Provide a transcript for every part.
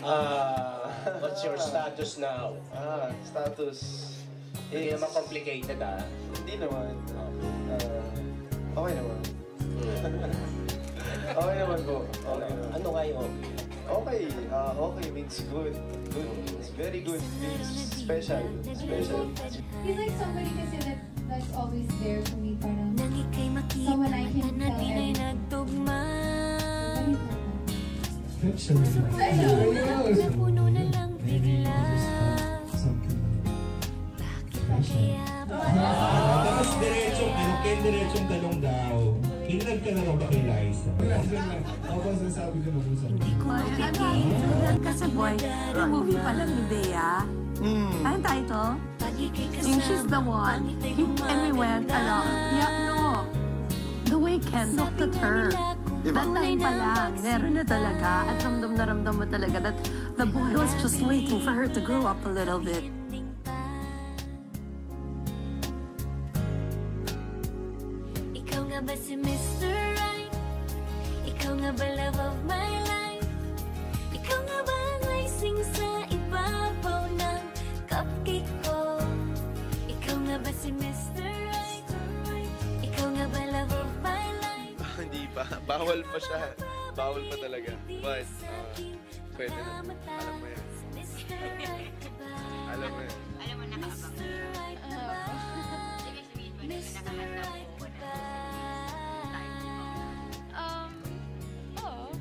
What's your status now? Status. Hindi naman complicated, Hindi naman. Okay naman. Okay naman po. Okay naman. Ano kayo okay? Okay. Okay means good. Good. It's very good. Means special. Special. He's like somebody kasi that's always there for me. Parang someone I can tell everything. Napuno na lang bigla. Tapos diretsong tanong daw, kinag ka na raw ba kay Liza? Ako sasabi ko na po sa Hindi ko makikita. Kasi boy, yung movie pa lang ni Bea. Anong title? Yung She's the One. And we went along. Yeah, no. The way Ken looked at her. That time pa lang, meron na talaga. At ramdam mo talaga that the boy was just waiting for her to grow up a little bit. Ikaw nga ba si Mr. Right? Ikaw nga ba love of my life? Ikaw nga ba ang icing sa ibabaw ng cupcake ko? Ikaw nga ba si Mr. Right? Ikaw nga ba love of my life? Hindi pa. Bawal pa siya. Bawal pa talaga. But, pwede na. Alam mo yan. Alam mo yan. Alam mo, nakaabang. Sige, sabihin mo na, nakahanda ko na. Oo.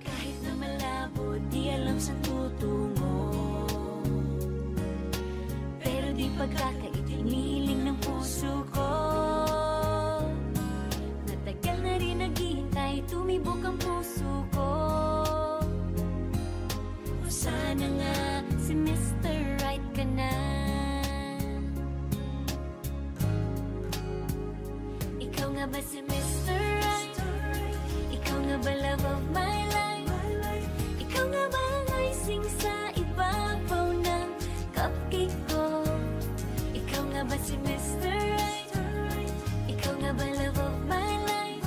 Kahit na malabo, di alam sa tutungo. Pero di pagkakait, hiniling ng puso ko. Natagal na rin naghihintay, tumibok ang puso ko. O sana nga, si Mr. Right ka na. Ikaw nga ba si Mr. Right? Ikaw nga ba love of my life? Ikaw nga ba ang icing sa ibabaw ng cupcake ko? Ikaw nga ba si Mr. Right? Ikaw nga ba love of my life?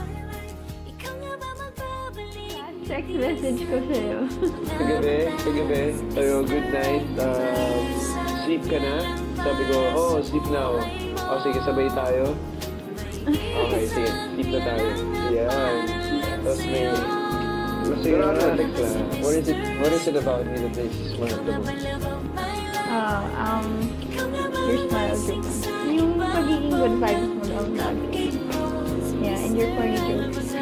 Ikaw nga ba magbabalik? Text message ko sa'yo. Kagabi. Tayo, good night. Sleep ka na? Sabi ko, sleep na ako. Sige, sabay tayo. Okay, sige. Sleep na tayo. Yan. Tapos may... Sige, text lang. What is it about me that is one of the most? Your smile jokes. Yung pagiging good vibes mo lang lagi. Yeah, and your funny jokes.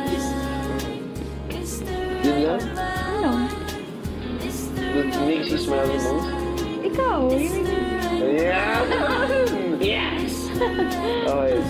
Yun lang? Ano? That makes you smile the most? Ikaw, you make me smile. Yeah! Yes! Okay.